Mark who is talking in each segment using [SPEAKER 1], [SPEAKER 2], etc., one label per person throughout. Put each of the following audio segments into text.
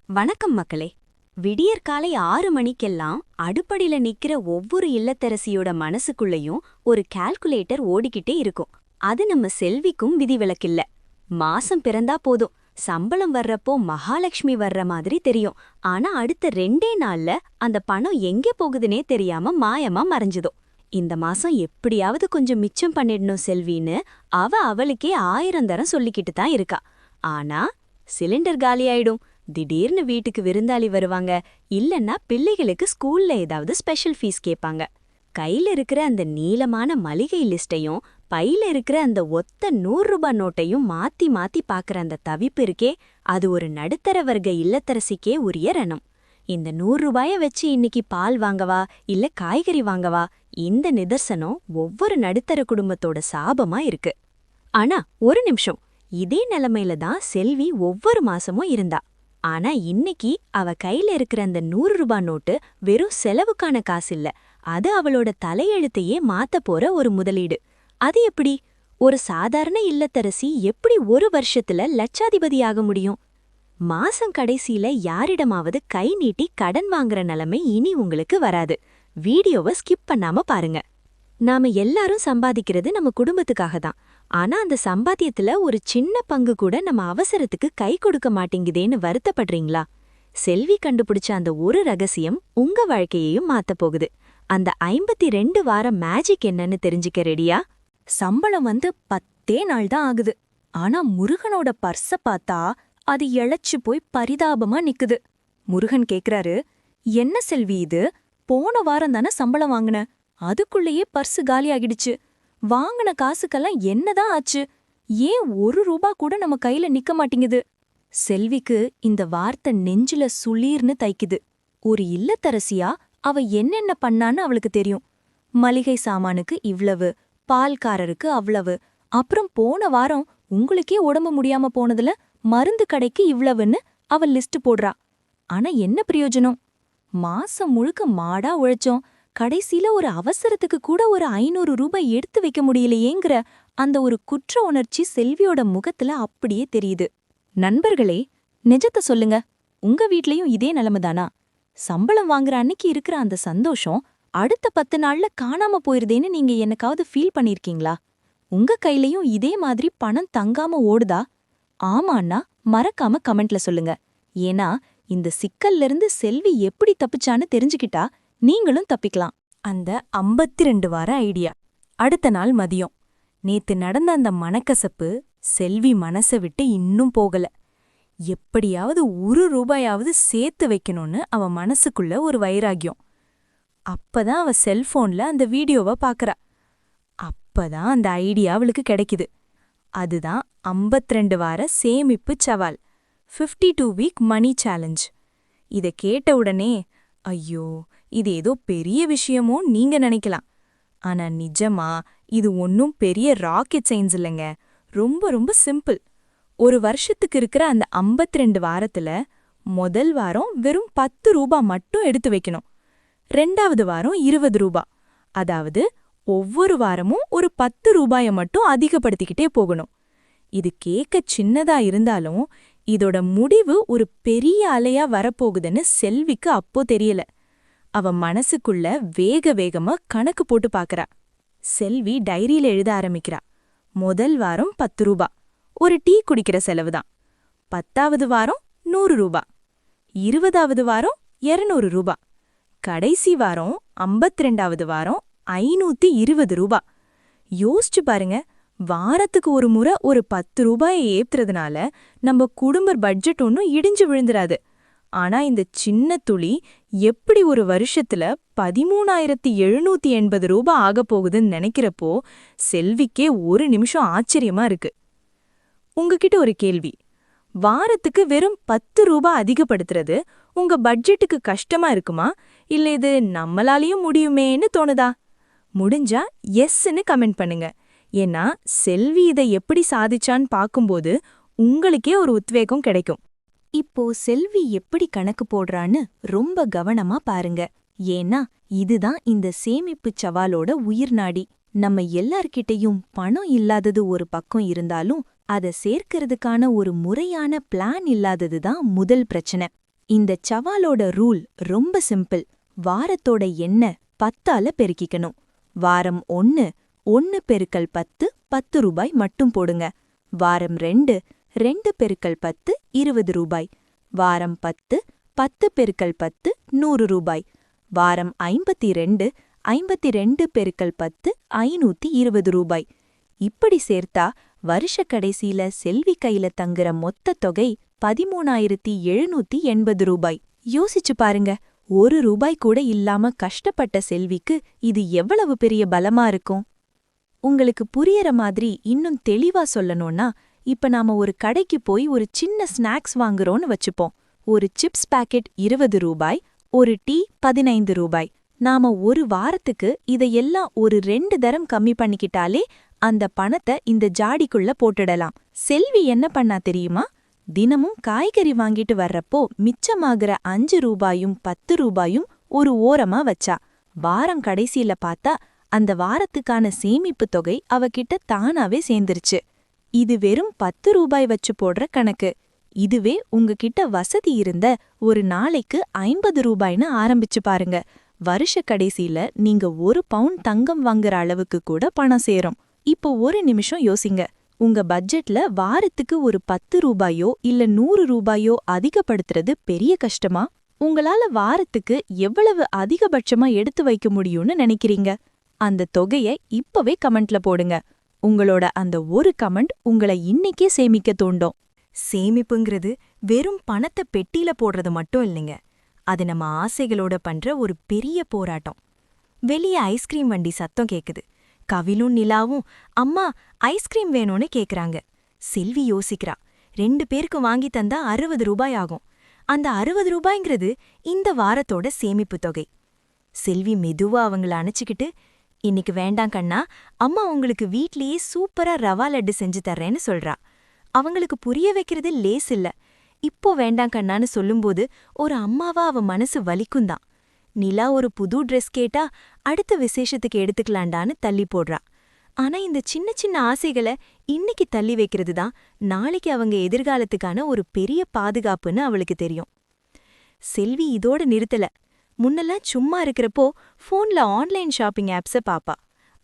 [SPEAKER 1] வணக்கம் மக்களே. விடியற்காலை 6 மணிக்கெல்லாம் அடுப்படியில நிக்கிற ஒவ்வொரு இல்லத்தரசியோட மனசுக்குள்ளேயும் ஒரு கால்குலேட்டர் ஓடிக்கிட்டே இருக்கும். அது நம்ம செல்விக்கும் விதிவிலக்கில்ல. மாசம் பிறந்தா போதும், சம்பளம் வர்றப்போ மகாலட்சுமி வர்ற மாதிரி தெரியும். ஆனா அடுத்த 2 நாள்ல அந்த பணம் எங்கே போகுதுனே தெரியாம மாயமா மறைஞ்சுதோ. இந்த மாசம் எப்படியாவது கொஞ்சம் மிச்சம் பண்ணிடணும் செல்வின்னு அவளுக்கே 1000 தரம் சொல்லிக்கிட்டு தான் இருக்கா. ஆனா சிலிண்டர் காலியாயிடும், திடீர்னு வீட்டுக்கு விருந்தாளி வருவாங்க, இல்லன்னா பிள்ளைகளுக்கு ஸ்கூல்ல ஏதாவது ஸ்பெஷல் ஃபீஸ் கேட்பாங்க. கையில இருக்கிற அந்த நீளமான மளிகை லிஸ்டையும் பையில இருக்கிற அந்த ஒத்த 100 ரூபாய் நோட்டையும் மாத்தி மாத்தி பாக்குற அந்த தவிப்பு இருக்கே, அது ஒரு நடுத்தர வர்க்க இல்லத்தரசிக்கே உரிய ரணம். இந்த 100 ரூபாய வச்சு இன்னைக்கு பால் வாங்கவா இல்ல காய்கறி வாங்கவா, இந்த நிதர்சனம் ஒவ்வொரு நடுத்தர குடும்பத்தோட சாபமா இருக்கு. ஆனா ஒரு நிமிஷம், இதே நிலைமையில தான் செல்வி ஒவ்வொரு மாசமும் இருந்தா. ஆனா இன்னைக்கு அவ கையில இருக்கிற அந்த 100 ரூபாய் நோட்டு வெறும் செலவுக்கான காசில்ல, அது அவளோட தலையெழுத்தையே மாத்த போற ஒரு முதலீடு. அது எப்படி? ஒரு சாதாரண இல்லத்தரசி எப்படி ஒரு வருஷத்துல லட்சாதிபதியாக முடியும்? மாசம் கடைசியில யாரிடமாவது கை நீட்டி கடன் வாங்குற நிலைமை இனி உங்களுக்கு வராது. வீடியோவை ஸ்கிப் பண்ணாம பாருங்க. நாம எல்லாரும் சம்பாதிக்கிறது நம்ம குடும்பத்துக்காக தான். ஆனா அந்த சம்பாத்தியத்துல ஒரு சின்ன பங்கு கூட நம்ம அவசரத்துக்கு கை கொடுக்க மாட்டேங்குதேன்னு வருத்தப்படுறீங்களா? செல்வி கண்டுபிடிச்ச அந்த ஒரு ரகசியம் உங்க வாழ்க்கையையும் மாத்தப் போகுது. அந்த 52 வார மேஜிக் என்னன்னு தெரிஞ்சுக்க ரெடியா?
[SPEAKER 2] சம்பளம் 10 நாள் தான் ஆகுது. ஆனா முருகனோட பர்ஸ பார்த்தா அது இழைச்சு போய் பரிதாபமா நிக்குது. முருகன் கேக்குறாரு, என்ன செல்வி இது? போன வாரம் தானே சம்பளம் வாங்குன, அதுக்குள்ளேயே பர்ஸ் காலியாகிடுச்சு. வாங்கின காசுக்கெல்லாம் என்னதான் ஆச்சு? ஏன் 1 ரூபா கூட நம்ம கையில நிக்க மாட்டேங்குது? செல்விக்கு இந்த வார்த்தை நெஞ்சில சுளீர்னு தைக்குது. ஒரு இல்லத்தரசியா அவ என்னென்ன பண்ணான்னு அவளுக்கு தெரியும். மளிகை சாமானுக்கு இவ்வளவு, பால்காரருக்கு அவ்வளவு, அப்புறம் போன வாரம் உங்களுக்கே உடம்பு முடியாம போனதுல மருந்து கடைக்கு இவ்வளவுன்னு அவ லிஸ்ட் போடுறா. ஆனா என்ன பிரயோஜனம்? மாசம் முழுக்க மாடா உழைச்சோம், கடைசியில ஒரு அவசரத்துக்கு கூட ஒரு 500 ரூபாய் எடுத்து வைக்க முடியலையேங்கிற அந்த ஒரு குற்ற உணர்ச்சி செல்வியோட முகத்துல அப்படியே தெரியுது. நண்பர்களே, நிஜத்தை சொல்லுங்க, உங்க வீட்லயும் இதே நிலைமைதானா? சம்பளம் வாங்குற அன்னைக்கு இருக்கிற அந்த சந்தோஷம் அடுத்த 10 நாள்ல காணாம போயிருதேன்னு நீங்க என்னைக்காவது ஃபீல் பண்ணிருக்கீங்களா? உங்க கையிலயும் இதே மாதிரி பணம் தங்காம ஓடுதா? ஆமான்னா மறக்காம கமெண்ட்ல சொல்லுங்க. ஏன்னா இந்த சிக்கல்ல இருந்து செல்வி எப்படி தப்பிச்சான்னு தெரிஞ்சுக்கிட்டா நீங்களும் தப்பிக்கலாம்.
[SPEAKER 3] அந்த 52 வார ஐடியா. அடுத்த நாள் மதியம். நேத்து நடந்த அந்த மனக்கசப்பு செல்வி மனச விட்டு இன்னும் போகல. எப்படியாவது 1 ரூபாயாவது சேர்த்து வைக்கணும்னு அவ மனசுக்குள்ள ஒரு வைராகியம். அப்பதான் அவ செல்போன்ல அந்த வீடியோவை பாக்குறா. அப்பதான் அந்த ஐடியா அவளுக்கு கிடைக்குது. அதுதான் 52 வார சேமிப்பு சவால், 52 வீக் மணி சேலஞ்ச். இத கேட்ட உடனே, ஐயோ இது ஏதோ பெரிய விஷயமோ நீங்க நினைக்கலாம். ஆனா நிஜமா இது ஒன்னும் பெரிய ராக்கெட் சயின்ஸ் இல்லைங்க. ரொம்ப ரொம்ப சிம்பிள். ஒரு வருஷத்துக்கு இருக்கிற அந்த 52 வாரத்துல முதல் வாரம் வெறும் 10 ரூபா மட்டும் எடுத்து வைக்கணும். 2வது வாரம் 20 ரூபா. அதாவது ஒவ்வொரு வாரமும் ஒரு 10 ரூபாய மட்டும் அதிகப்படுத்திக்கிட்டே போகணும். இது கேட்க சின்னதா இருந்தாலும் இதோட முடிவு ஒரு பெரிய அலையா வரப்போகுதுன்னு செல்விக்கு அப்போ தெரியல. அவ மனசுக்குள்ள வேக வேகமா கணக்கு போட்டு பாக்குறா. செல்வி டைரியில எழுத ஆரம்பிக்கிறா. முதல் வாரம் 10 ரூபா, ஒரு டீ குடிக்கிற செலவுதான். 10வது வாரம் 100 ரூபா, 20வது வாரம் 200 ரூபா, கடைசி வாரம் 52வது வாரம் 520 ரூபா. யோசிச்சு பாருங்க, வாரத்துக்கு ஒரு முறை ஒரு 10 ரூபாயை ஏத்துறதுனால நம்ம குடும்ப பட்ஜெட் ஒன்னும் இடிஞ்சு விழுந்துராது. ஆனா இந்த சின்ன துளி எப்படி ஒரு வருஷத்துல 13,780 ரூபா ஆகப்போகுதுன்னு நினைக்கிறப்போ செல்விக்கே ஒரு நிமிஷம் ஆச்சரியமா இருக்கு. உங்ககிட்ட ஒரு கேள்வி. வாரத்துக்கு வெறும் 10 ரூபா அதிகப்படுத்துறது உங்க பட்ஜெட்டுக்கு கஷ்டமா இருக்குமா, இல்ல இது நம்மளாலையும் முடியுமேன்னு தோணுதா? முடிஞ்சா எஸ்ன்னு கமெண்ட் பண்ணுங்க. ஏன்னா செல்வி இதை எப்படி சாதிச்சான்னு பாக்கும்போது உங்களுக்கே ஒரு உத்வேகம் கிடைக்கும்.
[SPEAKER 2] இப்போ செல்வி எப்படி கணக்கு போடுறான்னு ரொம்ப கவனமா பாருங்க. ஏன்னா இதுதான் இந்த சேமிப்பு சவாலோட உயிர்நாடி. நம்ம எல்லார்கிட்டயும் பணம் இல்லாதது ஒரு பக்கம் இருந்தாலும் அதை சேர்க்கறதுக்கான ஒரு முறையான பிளான் இல்லாதது தான் முதல் பிரச்சனை. இந்தச் சவாலோட ரூல் ரொம்ப சிம்பிள். வாரத்தோட எண்ணை 10ஆல பெருக்கிக்கணும். வாரம் 1 1 பெருக்கல் 10 10 ரூபாய் மட்டும் போடுங்க. வாரம் 2 2 பெருக்கல் 10 20 ரூபாய். வாரம் 10 10 பெருக்கல் 10 100 ரூபாய். வாரம் 52 52 பெருக்கல் 10 520 ரூபாய். இப்படி சேர்த்தா வருஷ கடைசியில செல்வி கையில தங்குற மொத்த தொகை 13,780 ரூபாய். யோசிச்சு பாருங்க, 1 ரூபாய் கூட இல்லாம கஷ்டப்பட்ட செல்விக்கு இது எவ்வளவு பெரிய பலமா இருக்கும். உங்களுக்கு புரியற மாதிரி இன்னும் தெளிவா சொல்லணும்னா, இப்ப நாம ஒரு கடைக்கு போய் ஒரு சின்ன ஸ்நாக்ஸ் வாங்குறோம்னு வச்சுப்போம். ஒரு சிப்ஸ் பாக்கெட் 20 ரூபாய், ஒரு டீ 15 ரூபாய். நாம ஒரு வாரத்துக்கு இதையெல்லாம் ஒரு 2 தரம் கம்மி பண்ணிக்கிட்டாலே அந்த பணத்தை இந்த ஜாடிக்குள்ள போட்டுடலாம். செல்வி என்ன பண்ணா தெரியுமா? தினமும் காய்கறி வாங்கிட்டு வர்றப்போ மிச்சமாகிற 5 ரூபாயும் 10 ரூபாயும் ஒரு ஓரமா வச்சா. வாரம் கடைசியில பார்த்தா அந்த வாரத்துக்கான சேமிப்பு தொகை அவகிட்ட தானாவே சேர்ந்துருச்சு. இது வெறும் 10 ரூபாய் வச்சு போடுற கணக்கு. இதுவே உங்ககிட்ட வசதி இருந்த ஒரு நாளைக்கு 50 ரூபாய்னு ஆரம்பிச்சு பாருங்க. வருஷ கடைசியில நீங்க 1 பவுண்ட் தங்கம் வாங்குற அளவுக்கு கூட பணம் சேரும். இப்போ ஒரு நிமிஷம் யோசிங்க. உங்க பட்ஜெட்ல வாரத்துக்கு ஒரு 10 ரூபாயோ இல்ல 100 ரூபாயோ அதிகப்படுத்துறது பெரிய கஷ்டமா? உங்களால வாரத்துக்கு எவ்வளவு அதிகபட்சமா எடுத்து வைக்க முடியும்னு நினைக்கிறீங்க? அந்த தொகையை இப்பவே கமெண்ட்ல போடுங்க. உங்களோட அந்த ஒரு கமெண்ட் உங்களை இன்னைக்கே சேமிக்க தூண்டும்.
[SPEAKER 3] சேமிப்புங்கிறது வெறும் பணத்தை பெட்டியில போடுறது மட்டும் இல்லைங்க. அது நம்ம ஆசைகளோட பண்ற ஒரு பெரிய போராட்டம். வெளியே ஐஸ்கிரீம் வண்டி சத்தம் கேக்குது. கவிலும் நிலாவும் அம்மா ஐஸ்கிரீம் வேணும்னு கேக்குறாங்க. செல்வி யோசிக்கிறா, 2 பேருக்கு வாங்கி தந்தா 60 ரூபாய் ஆகும். அந்த 60 ரூபாய்ங்கிறது இந்த வாரத்தோட சேமிப்பு தொகை. செல்வி மெதுவா அவங்கள அணைச்சுக்கிட்டு, இன்னைக்கு வேண்டாம் கண்ணா, அம்மா உங்களுக்கு வீட்லயே சூப்பரா ரவா லட்டு செஞ்சு தர்றேன்னு சொல்றா. அவங்களுக்கு புரிய வைக்கிறது லேஸ் இல்ல. இப்போ வேண்டாம் கண்ணான்னு சொல்லும்போது ஒரு அம்மாவா அவ மனசு வலிக்கும்தான். நிலா ஒரு புது ட்ரெஸ் கேட்டா அடுத்த விசேஷத்துக்கு எடுத்துக்கலாண்டான்னு தள்ளி போடுறா. ஆனா இந்த சின்ன சின்ன ஆசைகளை இன்னைக்கு தள்ளி வைக்கிறது தான் நாளைக்கு அவங்க எதிர்காலத்துக்கான ஒரு பெரிய பாதுகாப்புன்னு அவளுக்கு தெரியும். செல்வி இதோட நிறுத்தல. முன்னெல்லாம் சும்மா இருக்கிறப்போ ஃபோன்ல ஆன்லைன் ஷாப்பிங் ஆப்ஸ பாப்பா.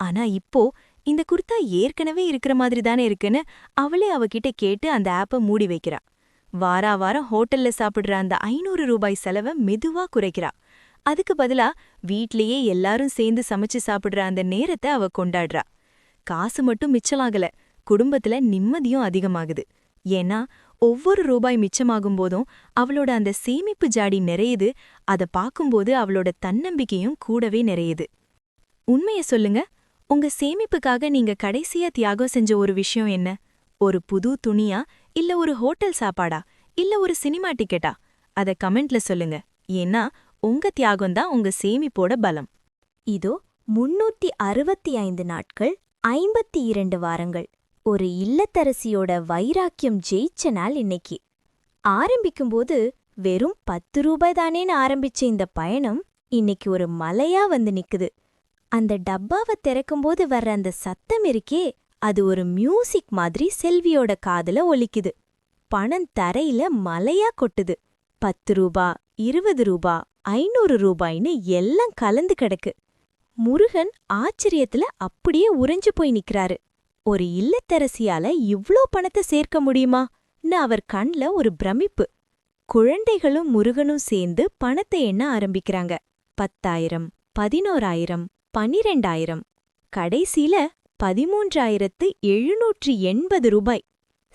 [SPEAKER 3] ஆனா இப்போ இந்த குர்தா ஏற்கனவே இருக்கிற மாதிரி தானே இருக்குன்னு அவளே அவகிட்ட கேட்டு அந்த ஆப்பை மூடி வைக்கிறா. வாரம் ஹோட்டல்ல சாப்பிடுற அந்த 500 ரூபாய் செலவை மெதுவா குறைக்கிறா. அதுக்கு பதிலா வீட்லயே எல்லாரும் சேர்ந்து சமைச்சு சாப்பிடுற அந்த நேரத்தை அவ கொண்டாடுறா. காசு மட்டும் மிச்சமாகல, குடும்பத்துல நிம்மதியும் அதிகமாகுது. ஏன்னா ஒவ்வொரு ரூபாய் மிச்சமாகும் போதும் அவளோட அந்த சேமிப்பு ஜாடி நிறையுது. அத பாக்கும்போது அவளோட தன்னம்பிக்கையும் கூடவே நிறையுது. உண்மைய சொல்லுங்க, உங்க சேமிப்புக்காக நீங்க கடைசியா தியாகம் செஞ்ச ஒரு விஷயம் என்ன? ஒரு புது துணியா, இல்ல ஒரு ஹோட்டல் சாப்பாடா, இல்ல ஒரு சினிமா டிக்கெட்டா? அத கமெண்ட்ல சொல்லுங்க. ஏன்னா உங்க தியாகம்தான் உங்க சேமிப்போட பலம்.
[SPEAKER 1] இதோ 365 நாட்கள் 52 வாரங்கள். ஒரு இல்லத்தரசியோட வைராக்கியம் ஜெயிச்ச நாள் இன்னைக்கு. ஆரம்பிக்கும்போது வெறும் 10 ரூபாய் தானேன்னு ஆரம்பிச்ச இந்த பயணம் இன்னைக்கு ஒரு மலையா வந்து நிக்குது. அந்த டப்பாவை திறக்கும்போது வர்ற அந்த சத்தம் இருக்கே, அது ஒரு மியூசிக் மாதிரி செல்வியோட காதுல ஒலிக்குது. பணம் தரையில மலையா கொட்டுது. 10 ரூபா, 20 ரூபா, 500 ரூபாய்னு எல்லாம் கலந்து கிடக்கு. முருகன் ஆச்சரியத்துல அப்படியே உறைஞ்சு போய் நிக்கிறாரு. ஒரு இல்லத்தரசியால இவ்ளோ பணத்தை சேர்க்க முடியுமான்னு அவர் கண்ல ஒரு பிரமிப்பு. குழந்தைகளும் முருகனும் சேர்ந்து பணத்தை எண்ண ஆரம்பிக்கிறாங்க. 10,000, 11,000, 12,000, கடைசியில 13,780 ரூபாய்.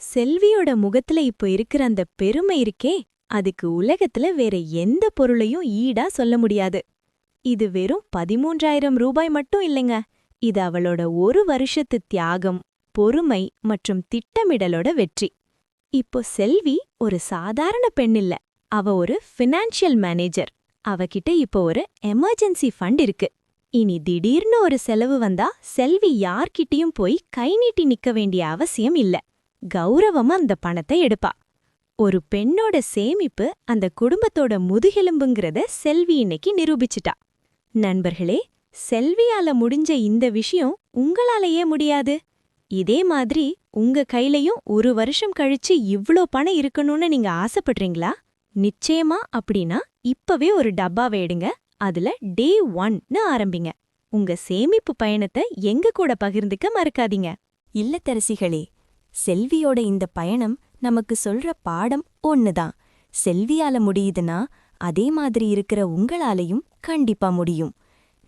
[SPEAKER 1] செல்வியோட முகத்துல இப்போ இருக்கிற அந்த பெருமை இருக்கே, அதுக்கு உலகத்துல வேற எந்த பொருளையும் ஈடா சொல்ல முடியாது. இது வெறும் 13,000 ரூபாய் மட்டும் இல்லைங்க. இது அவளோட ஒரு வருஷத்து தியாகம், பொறுமை மற்றும் திட்டமிடலோட வெற்றி. இப்போ செல்வி ஒரு சாதாரண பெண் இல்ல, அவ ஒரு ஃபினான்ஷியல் மேனேஜர். அவகிட்ட இப்போ ஒரு எமர்ஜென்சி ஃபண்ட் இருக்கு. இனி திடீர்னு ஒரு செலவு வந்தா செல்வி யார்கிட்டயும் போய் கை நீட்டி நிக்க வேண்டிய அவசியம் இல்ல. கௌரவமா அந்த பணத்தை எடுப்பா. ஒரு பெண்ணோட சேமிப்பு அந்த குடும்பத்தோட முதுகெலும்புங்கிறத செல்வி இன்னைக்கு நிரூபிச்சிட்டா. நண்பர்களே, செல்வியால முடிஞ்ச இந்த விஷயம் உங்களாலேயே முடியாது. இதே மாதிரி உங்க கையிலயும் ஒரு வருஷம் கழிச்சு இவ்ளோ பணம் இருக்கணும்னு நீங்க ஆசைப்படுறீங்களா?
[SPEAKER 2] நிச்சயமா அப்படின்னா இப்பவே ஒரு டப்பாவை எடுங்க. அதுல டே 1ன்னு ஆரம்பிங்க. உங்க சேமிப்பு பயணத்தை எங்க கூட பகிர்ந்துக்க மறக்காதீங்க.
[SPEAKER 1] இல்லத்தரசிகளே, செல்வியோட இந்த பயணம் நமக்கு சொல்ற பாடம் ஒண்ணுதான். செல்வியால முடியுதுன்னா அதே மாதிரி இருக்கிற உங்களாலையும் கண்டிப்பா முடியும்.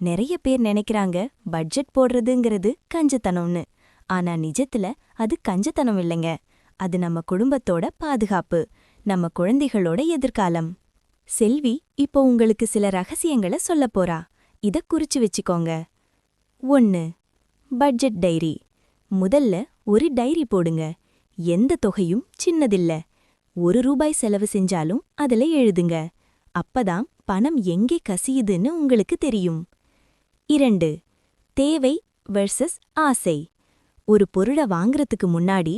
[SPEAKER 1] நிறைய பேர் நினைக்கிறாங்க பட்ஜெட் போடுறதுங்கிறது கஞ்சத்தனம்னு. ஆனா நிஜத்துல அது கஞ்சத்தனம் இல்லைங்க. அது நம்ம குடும்பத்தோட பாதுகாப்பு, நம்ம குழந்தைகளோட எதிர்காலம். செல்வி இப்போ உங்களுக்கு சில ரகசியங்களை சொல்லப் போறா. இத குறிச்சு வச்சுக்கோங்க. 1. Budget diary. முதல்ல ஒரு டைரி போடுங்க. எந்த தொகையும் சின்னதில்ல. ₹1 செலவு செஞ்சாலும் அதுல எழுதுங்க. அப்பதான் பணம் எங்கே கசியுதுன்னு உங்களுக்கு தெரியும். 2. தேவை வெர்சஸ் ஆசை. ஒரு பொருளை வாங்குறதுக்கு முன்னாடி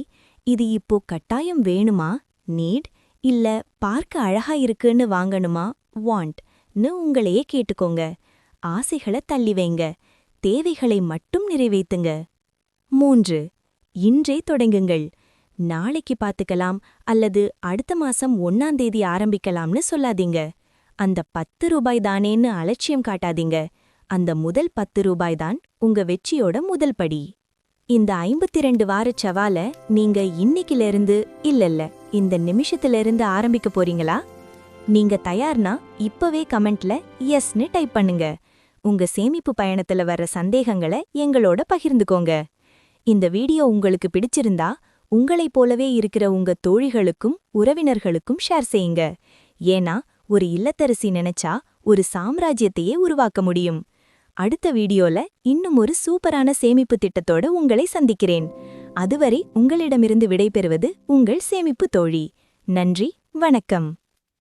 [SPEAKER 1] இது இப்போ கட்டாயம் வேணுமா, நீட், இல்ல பார்க்க அழகா இருக்குன்னு வாங்கணுமா, வாண்ட்னு உங்களையே கேட்டுக்கோங்க. ஆசைகளை தள்ளி வைங்க. தேவைகளை மட்டும் நிறைவேத்துங்க. 3. இன்றே தொடங்குங்கள். நாளைக்கு பார்த்துக்கலாம் அல்லது அடுத்த மாசம் 1ஆம் தேதி ஆரம்பிக்கலாம்னு சொல்லாதீங்க. அந்த ₹10 தானேன்னு அலட்சியம் காட்டாதீங்க. அந்த முதல் ₹10 தான் உங்க வெற்றியோட முதல் படி. இந்த 52 வாரச் சவால நீங்க இன்னைக்கிலிருந்து இல்ல இந்த நிமிஷத்திலிருந்து ஆரம்பிக்க போறீங்களா? நீங்க தயார்னா இப்பவே கமெண்ட்ல எஸ்னு டைப் பண்ணுங்க. உங்க சேமிப்பு பயணத்துல வர்ற சந்தேகங்களை எங்களோட பகிர்ந்துக்கோங்க. இந்த வீடியோ உங்களுக்கு பிடிச்சிருந்தா உங்களைப் போலவே இருக்கிற உங்க தோழிகளுக்கும் உறவினர்களுக்கும் ஷேர் செய்யுங்க. ஏன்னா ஒரு இல்லத்தரசி நினைச்சா ஒரு சாம்ராஜ்யத்தையே உருவாக்க முடியும். அடுத்த வீடியோல இன்னும் ஒரு சூப்பரான சேமிப்பு திட்டத்தோட உங்களை சந்திக்கிறேன். அதுவரை உங்களிடமிருந்து விடைபெறுவது உங்கள் சேமிப்பு தோழி. நன்றி, வணக்கம்.